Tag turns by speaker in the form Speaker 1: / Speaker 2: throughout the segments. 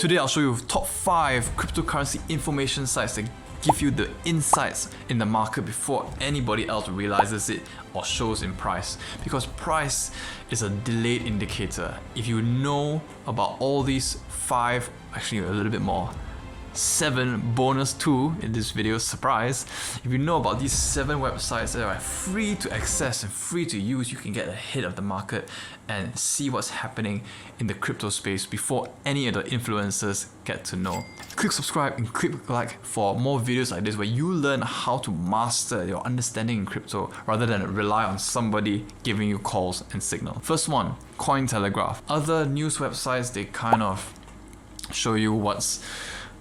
Speaker 1: Today I'll show you top 5 cryptocurrency information sites that give you the insights in the market before anybody else realizes it or shows in price. Because price is a delayed indicator. If you know about all these 5, actually a little bit more, 7 bonus 2 in this video, surprise. If you know about these 7 websites that are free to access and free to use, you can get ahead of the market and see what's happening in the crypto space before any of the influencers get to know. Click subscribe and click like for more videos like this where you learn how to master your understanding in crypto rather than rely on somebody giving you calls and signal. First one, CoinTelegraph. Other news websites, they kind of show you what's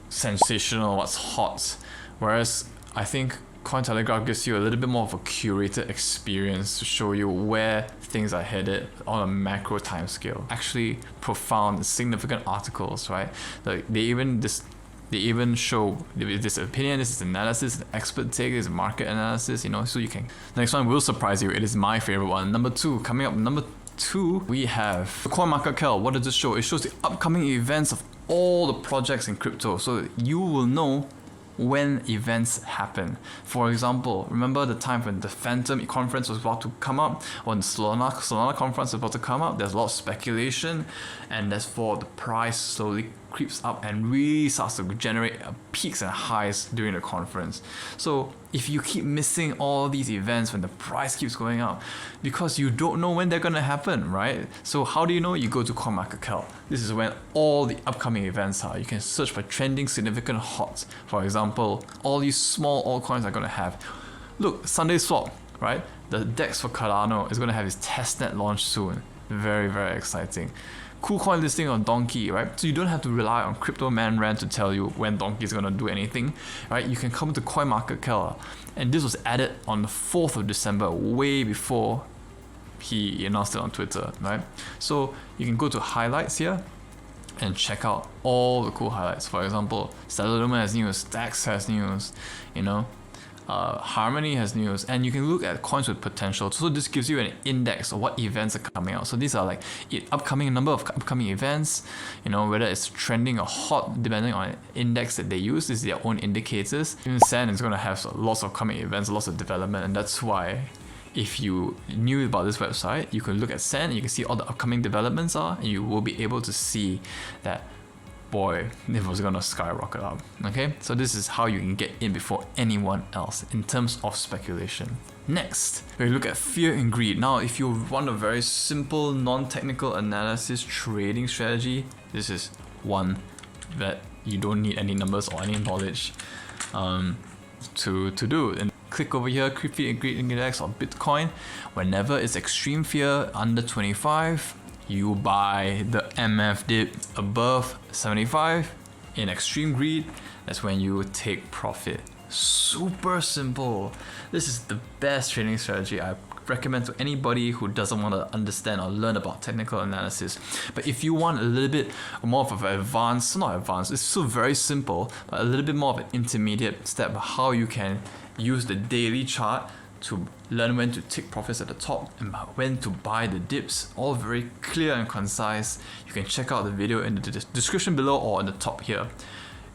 Speaker 1: sensational, what's hot, whereas I think CoinTelegraph gives you a little bit more of a curated experience to show you where things are headed on a macro time scale. Actually profound, significant articles, right? Like they even show this opinion, this is analysis, expert take, this is market analysis, you know, so you can. Next one will surprise you. It is my favorite one. Number 2, coming up, number 2, we have CoinMarkel. What does this show? It shows the upcoming events of all the projects in crypto, so you will know when events happen. For example, remember the time when the Phantom conference was about to come up, when the Solana conference was about to come up? There's a lot of speculation, and that's for the price slowly creeps up and really starts to generate peaks and highs during the conference. So if you keep missing all these events when the price keeps going up, because you don't know when they're gonna happen, right? So how do you know? You go to CoinMarkel. This is when all the upcoming events are. You can search for trending significant hots. For example, all these small altcoins are gonna have. Look, Sunday Swap, right? The DEX for Cardano is gonna have its testnet launch soon. Very, very exciting. Cool coin listing on Donkey, right? So you don't have to rely on Crypto Man Ran to tell you when Donkey is gonna do anything, right? You can come to CoinMarkel, and this was added on the 4th of December, way before he announced it on Twitter, right? So you can go to highlights here and check out all the cool highlights. For example, Stellar Lumen has news, Stacks has news, you know, Harmony has news, and you can look at coins with potential. So this gives you an index of what events are coming out. So these are like number of upcoming events, you know, whether it's trending or hot depending on an index that they use. This is their own indicators. Even Sand is going to have lots of coming events, lots of development, and that's why if you knew about this website, you can look at Sand and you can see all the upcoming developments are, and you will be able to see that, boy, it was gonna skyrocket up. Okay, so this is how you can get in before anyone else in terms of speculation. Next, we look at fear and greed. Now, if you want a very simple, non-technical analysis trading strategy, this is one that you don't need any numbers or any knowledge to do. And click over here, Fear and Greed Index on Bitcoin. Whenever it's extreme fear under 25, you buy the MF dip above 75. In extreme greed, that's when you take profit. Super simple. This is the best trading strategy I recommend to anybody who doesn't want to understand or learn about technical analysis. But if you want a little bit more of an advanced, not advanced, it's still very simple, but a little bit more of an intermediate step, how you can use the daily chart to learn when to take profits at the top and when to buy the dips, all very clear and concise. You can check out the video in the description below or on the top here.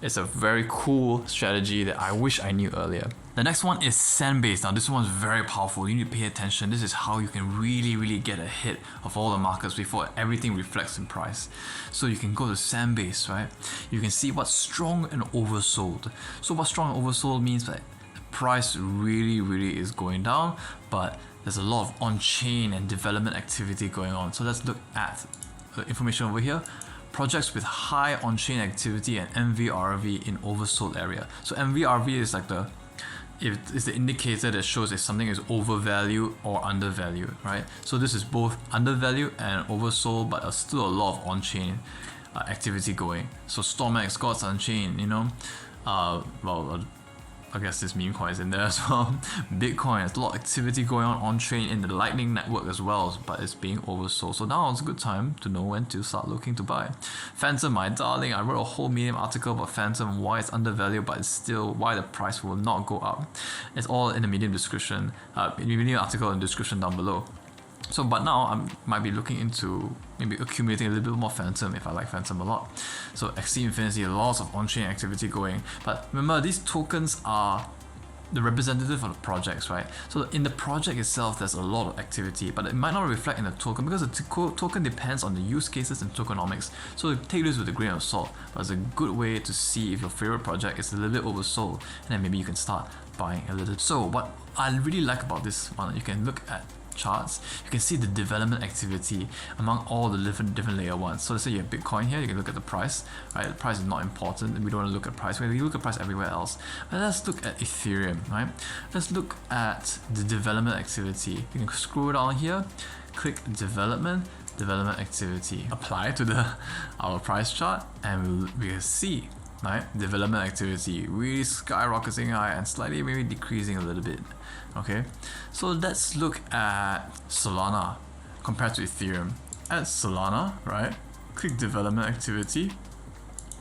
Speaker 1: It's a very cool strategy that I wish I knew earlier. The next one is Sandbase. Now this one's very powerful. You need to pay attention. This is how you can really get ahead of all the markets before everything reflects in price. So you can go to Sandbase, right? You can see what's strong and oversold. So what strong and oversold means that price really is going down, but there's a lot of on-chain and development activity going on. So let's look at the information over here. Projects with high on-chain activity and MVRV in oversold area. So MVRV is like it's the indicator that shows if something is overvalued or undervalued, right? So this is both undervalued and oversold, but there's still a lot of on-chain activity going. So StormX, Gods Unchained, you know, I guess this meme coin is in there as well. Bitcoin, there's a lot of activity going on chain in the Lightning Network as well, but it's being oversold. So now it's a good time to know when to start looking to buy. Phantom, my darling, I wrote a whole Medium article about Phantom, why it's undervalued, but it's still why the price will not go up. It's all in the Medium description, Medium article in the description down below. So, but now I might be looking into maybe accumulating a little bit more Phantom if I like Phantom a lot. So XC Infinity, lots of on-chain activity going. But remember, these tokens are the representative of the projects, right? So in the project itself, there's a lot of activity, but it might not reflect in the token because the token depends on the use cases and tokenomics. So take this with a grain of salt, but it's a good way to see if your favorite project is a little bit oversold, and then maybe you can start buying a little. So what I really like about this one, you can look at charts, you can see the development activity among all the different layer ones. So let's say you have Bitcoin here, you can look at the price, right? The price is not important, we don't want to look at price, we look at price everywhere else. But let's look at Ethereum, right? Let's look at the development activity. You can scroll down here, click development activity, apply to our price chart, and we can see, right, development activity really skyrocketing high and slightly maybe decreasing a little bit. Okay, so let's look at Solana compared to Ethereum. At Solana, right, click development activity,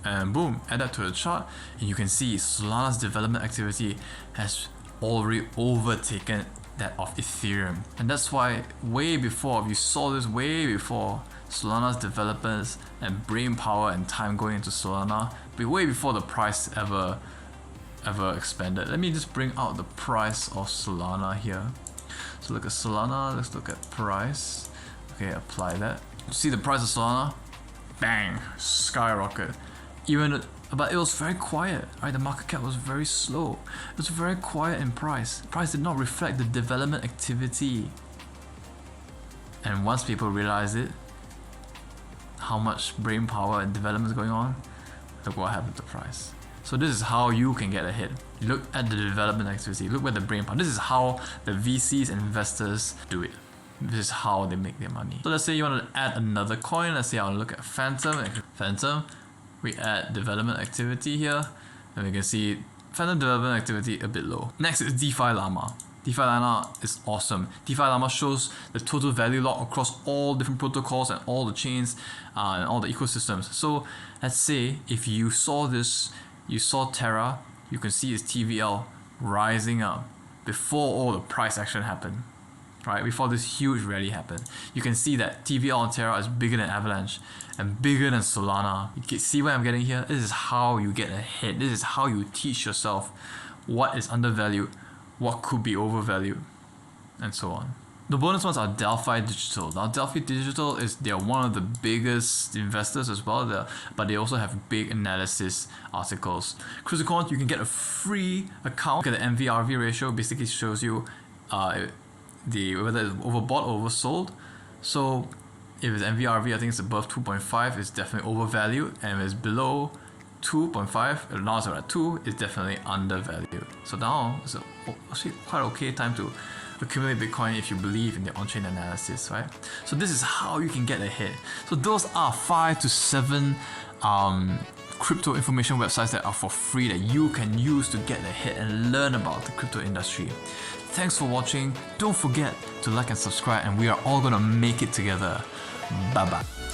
Speaker 1: and boom, add that to the chart, and you can see Solana's development activity has already overtaken that of Ethereum. And that's why way before, if you saw this way before, Solana's developers and brain power and time going into Solana, but way before the price ever expanded. Let me just bring out the price of Solana here. So look at Solana, let's look at price. Okay, apply that. See the price of Solana? Bang! Skyrocket. But it was very quiet, right? The market cap was very slow. It was very quiet in price. Price did not reflect the development activity. And once people realized it, how much brain power and development is going on, look what happened to price. So this is how you can get ahead. Look at the development activity, look at the brain power. This is how the VCs and investors do it. This is how they make their money. So let's say you want to add another coin. Let's say I want to look at Phantom. We add development activity here, and we can see Phantom development activity a bit low. Next is DeFi Llama. DeFi Llama is awesome. DeFi Llama shows the total value log across all different protocols and all the chains and all the ecosystems. So let's say if you saw this, you saw Terra, you can see its TVL rising up before all the price action happened, right? Before this huge rally happened. You can see that TVL on Terra is bigger than Avalanche and bigger than Solana. You can see what I'm getting here? This is how you get ahead. This is how you teach yourself what is undervalued, what could be overvalued, and so on. The bonus ones are Delphi Digital. Now Delphi Digital they're one of the biggest investors as well, but they also have big analysis articles. CryptoQuant, you can get a free account. Look at the MVRV ratio, basically shows you whether it's overbought or oversold. So if it's MVRV, I think it's above 2.5, it's definitely overvalued, and if it's below 2.5, now it's at 2, it's definitely undervalued. So now it's actually quite okay time to accumulate Bitcoin if you believe in the on-chain analysis, right? So this is how you can get ahead. So those are 5 to 7 crypto information websites that are for free that you can use to get ahead and learn about the crypto industry. Thanks for watching. Don't forget to like and subscribe, and we are all gonna make it together. Bye bye.